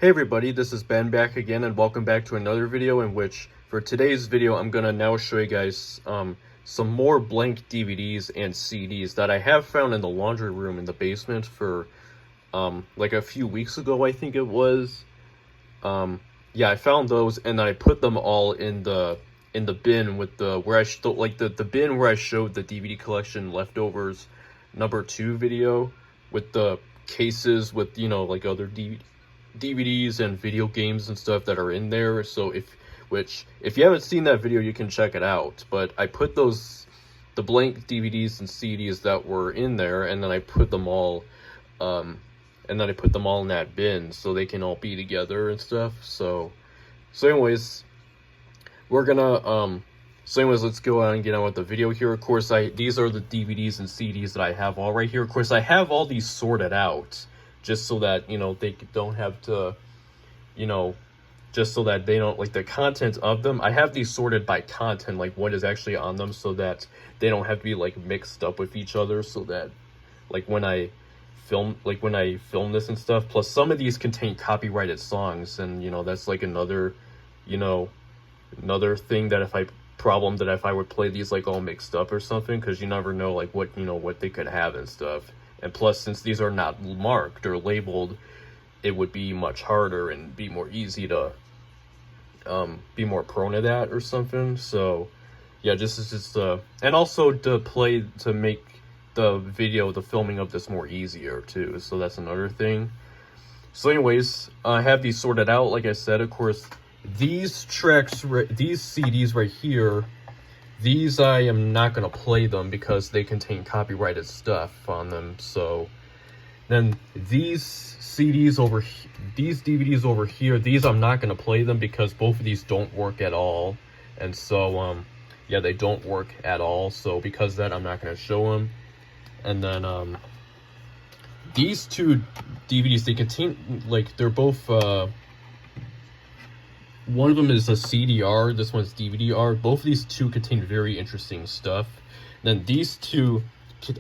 Hey everybody, this is Ben back again, and welcome back to another video in which, for today's video, I'm gonna now show you guys some more blank DVDs and CDs that I have found in the laundry room in the basement for like a few weeks ago, I think it was. Yeah, I found those and I put them all in the bin with the the bin where I showed the DVD collection leftovers #2 video with the cases with, you know, like other DVDs and video games and stuff that are in there. So if you haven't seen that video, you can check it out. But I put the blank DVDs and CDs that were in there, and then I put them all in that bin so they can all be together and stuff. So anyways, let's go on and get on with the video here. Of course, these are the DVDs and CDs that I have all right here. Of course, I have all these sorted out just so that, you know, they don't have to, you know, just so that they don't, like, the content of them, I have these sorted by content, like what is actually on them, so that they don't have to be, like, mixed up with each other, so that, like, when I film this and stuff. Plus, some of these contain copyrighted songs, and, you know, that's, like, another thing that if I would play these, like, all mixed up or something, because you never know, like, what they could have and stuff. And plus, since these are not marked or labeled, it would be much harder and be more easy to be more prone to that or something. So yeah, and also to make the filming of this more easier too. So that's another thing. So anyways, I have these sorted out, like I said. Of course, these CDs right here, these I am not going to play them because they contain copyrighted stuff on them. So then these CDs these DVDs over here, these I'm not going to play them because both of these don't work at all. And so yeah, they don't work at all. So because of that, I'm not going to show them. And then these two DVDs, they contain, like, they're both one of them is a CDR, this one's DVD-R. Both of these two contain very interesting stuff. And then these two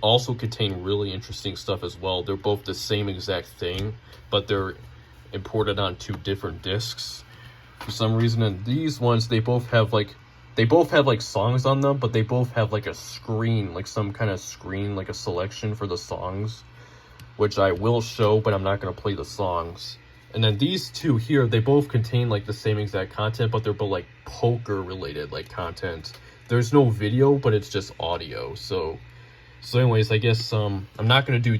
also contain really interesting stuff as well. They're both the same exact thing, but they're imported on two different discs for some reason. And these ones, they both have like songs on them, but they both have like a screen, like some kind of screen, like a selection for the songs, which I will show, but I'm not going to play the songs. And then these two here, they both contain like the same exact content, but they're both like poker related, like, content. There's no video, but it's just audio. So anyways, I guess I'm not gonna do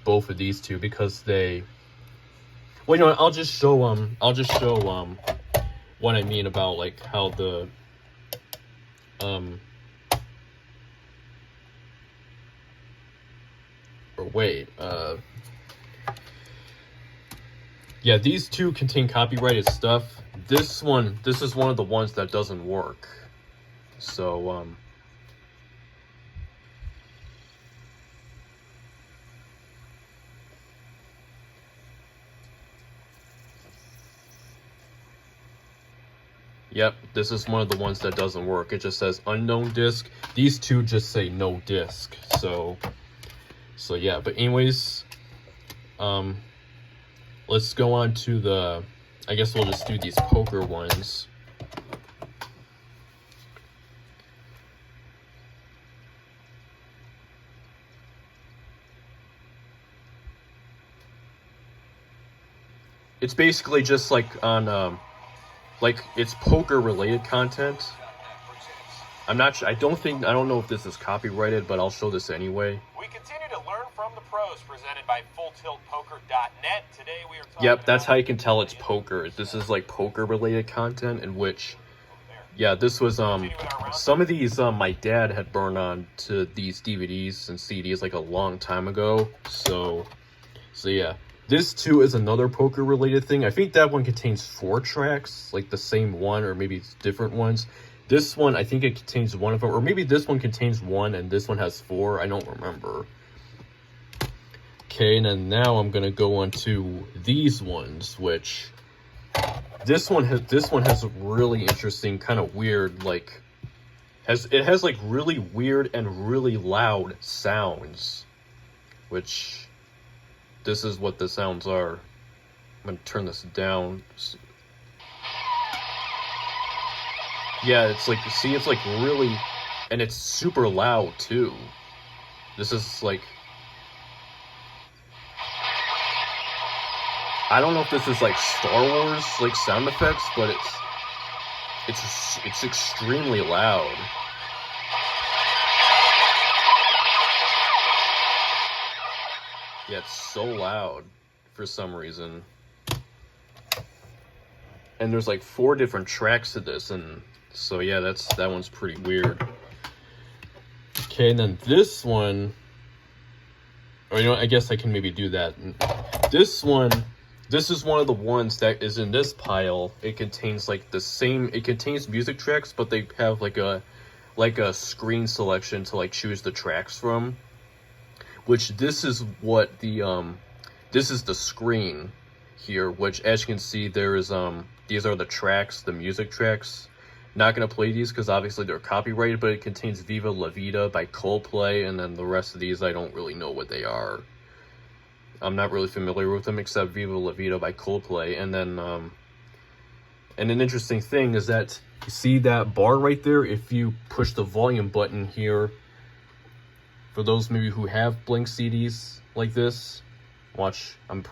both of these two because they, well, you know what, I'll just show what I mean about, like, how the yeah, these two contain copyrighted stuff. This is one of the ones that doesn't work. So yep, this is one of the ones that doesn't work. It just says unknown disc. These two just say no disc. So yeah, but anyways, let's go on to I guess we'll just do these poker ones. It's basically just like on, like, it's poker related content. I don't know if this is copyrighted, but I'll show this anyway. We continue to learn from the pros, presented by FullTiltPoker.net. Today we are talking Yep, that's how you can tell it's poker. This is like poker related content, in which, yeah, this was some of these my dad had burned on to these DVDs and CDs like a long time ago. So yeah, this too is another poker related thing. I think that one contains 4 tracks, like the same one, or maybe it's different ones. This one, I think it contains one of them, or maybe this one contains 1 and this one has 4. I don't remember. Okay, and then now I'm gonna go on to these ones, which this one has really interesting, kind of weird, like, it has like really weird and really loud sounds, which this is what the sounds are. I'm gonna turn this down. Yeah, it's like, see, it's like really, and it's super loud too. This is like, I don't know if this is like Star Wars like sound effects, but it's extremely loud. Yeah, it's so loud for some reason. And there's like 4 different tracks to this, and so yeah, that one's pretty weird. Okay, and then this one, or you know, I guess I can maybe do that. This one, this is one of the ones that is in this pile. It contains like it contains music tracks, but they have like a screen selection to like choose the tracks from. Which this is what this is the screen here, which as you can see there is these are the tracks, the music tracks. Not gonna play these because obviously they're copyrighted, but it contains Viva La Vida by Coldplay, and then the rest of these I don't really know what they are. I'm not really familiar with them except Viva La Vida by Coldplay. And then and an interesting thing is that you see that bar right there. If you push the volume button here, for those maybe who have blank CDs like this, watch, I'm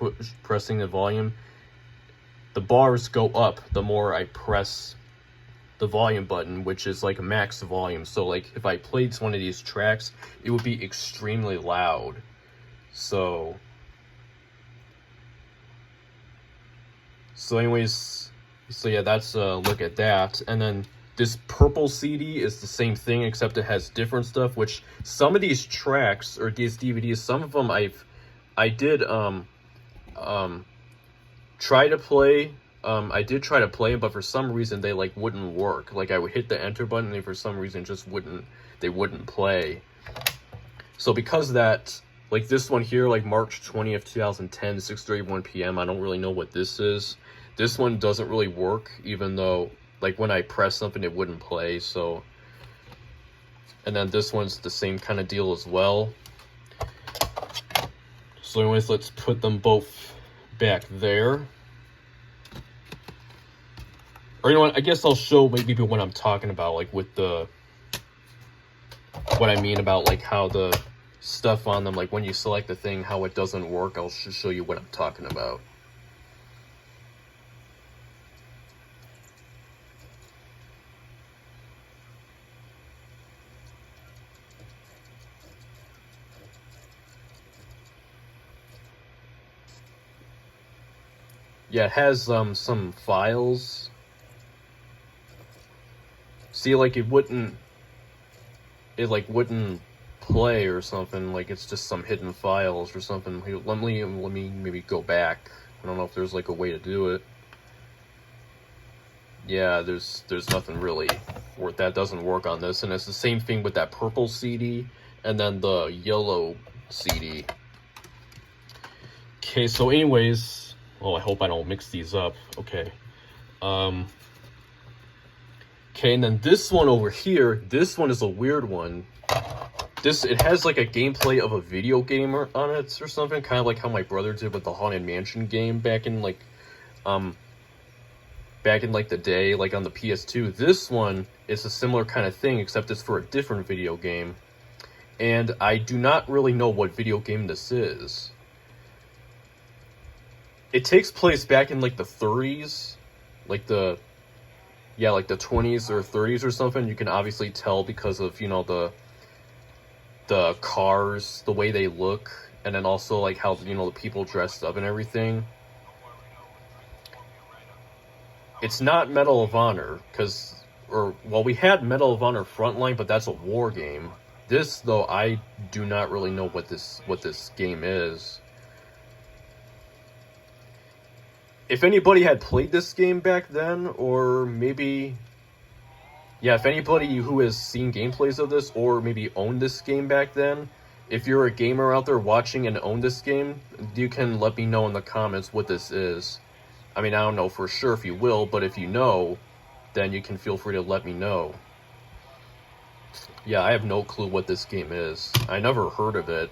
pressing the volume. The bars go up the more I press the volume button, which is like a max volume. So like if I played one of these tracks, it would be extremely loud. So anyways, so yeah, that's a look at that. And then this purple CD is the same thing, except it has different stuff, which some of these tracks or these DVDs, some of them I did try to play. I did try to play them, but for some reason they like wouldn't work. Like I would hit the enter button and for some reason just wouldn't play. So because of that, like this one here, like March 20th, 2010, 6:31 p.m. I don't really know what this is. This one doesn't really work, even though like when I press something it wouldn't play. So, and then this one's the same kind of deal as well. So anyways, let's put them both back there. Or you know what, I guess I'll show maybe what I'm talking about, like with what I mean about like how the stuff on them, like when you select the thing, how it doesn't work. I'll show you what I'm talking about. Yeah, it has some files. See, like it wouldn't play or something. Like it's just some hidden files or something. Here, let me maybe go back. I don't know if there's like a way to do it. Yeah, there's nothing really worth that doesn't work on this, and it's the same thing with that purple CD and then the yellow CD. Okay, so anyways. Oh, I hope I don't mix these up. Okay. Okay, and then this one over here, this one is a weird one. It has like a gameplay of a video game on it or something, kind of like how my brother did with the Haunted Mansion game back in like the day, like on the PS2. This one is a similar kind of thing, except it's for a different video game. And I do not really know what video game this is. It takes place back in like the 30s, like the 20s or 30s or something. You can obviously tell because of, you know, the cars, the way they look, and then also like how, you know, the people dressed up and everything. It's not Medal of Honor, we had Medal of Honor Frontline, but that's a war game. This though, I do not really know what this game is. If anybody had played this game back then, or maybe, yeah, if anybody who has seen gameplays of this, or maybe owned this game back then, if you're a gamer out there watching and own this game, you can let me know in the comments what this is. I mean, I don't know for sure if you will, but if you know, then you can feel free to let me know. Yeah, I have no clue what this game is. I never heard of it.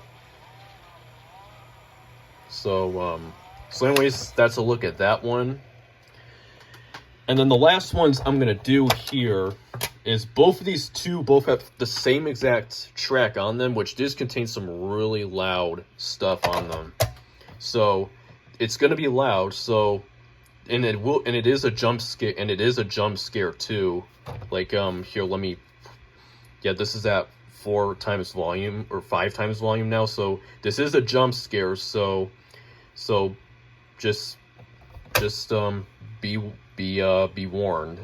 So, So anyways, that's a look at that one. And then the last ones I'm going to do here is both of these two both have the same exact track on them, which does contain some really loud stuff on them. So it's going to be loud. So and it is a jump scare too. Like here, let me. Yeah, this is at 4 times volume or 5 times volume now. So this is a jump scare. So just be warned.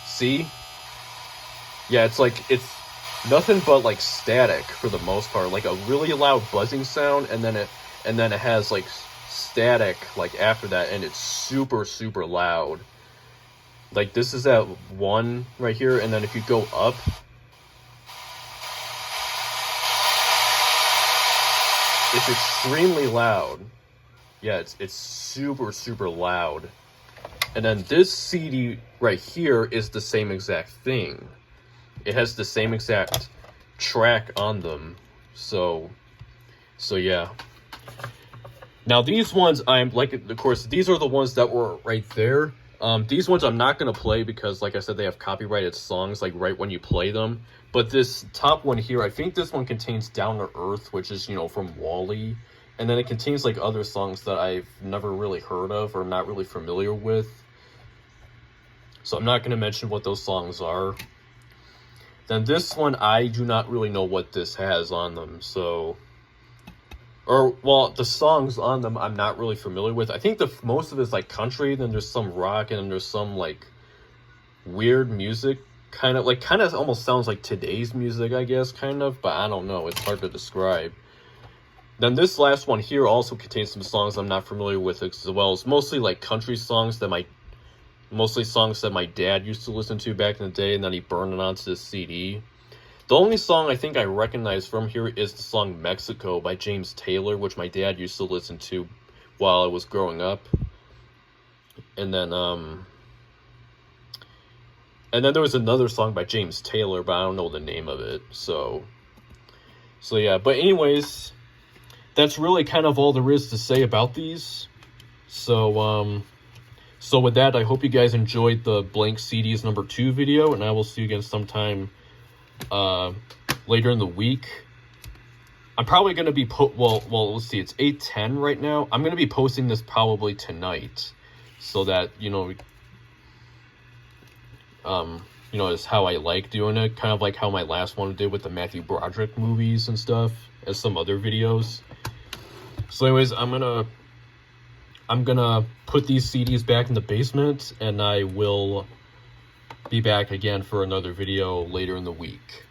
See? Yeah, it's nothing but like static for the most part, like a really loud buzzing sound, and then it has like static like after that, and it's super loud. Like this is at 1 right here, and then if you go up, it's extremely loud. Yeah, it's super loud. And then this CD right here is the same exact thing. It has the same exact track on them. So yeah. Now these ones, I'm like, of course, these are the ones that were right there. These ones I'm not going to play because, like I said, they have copyrighted songs, like, right when you play them. But this top one here, I think this one contains Down to Earth, which is, from WALL-E. And then it contains, like, other songs that I've never really heard of or not really familiar with. So I'm not going to mention what those songs are. Then this one, I do not really know what this has on them, so... well, the songs on them I'm not really familiar with. I think most of it's like country, then there's some rock, and then there's some like weird music, kind of almost sounds like today's music, I guess, kind of, but I don't know, it's hard to describe. Then this last one here also contains some songs I'm not familiar with as well. It's mostly like country songs mostly songs that my dad used to listen to back in the day, and then he burned it onto this CD. The only song I think I recognize from here is the song Mexico by James Taylor, which my dad used to listen to while I was growing up. And then there was another song by James Taylor, but I don't know the name of it. So yeah, but anyways, that's really kind of all there is to say about these. So with that, I hope you guys enjoyed the Blank CDs number 2 video, and I will see you again sometime later in the week. I'm probably going to be well, let's see, it's 8:10 right now. I'm going to be posting this probably tonight, so that is how I like doing it, kind of like how my last one did with the Matthew Broderick movies and stuff, as some other videos. So anyways, I'm gonna put these CDs back in the basement, and I will be back again for another video later in the week.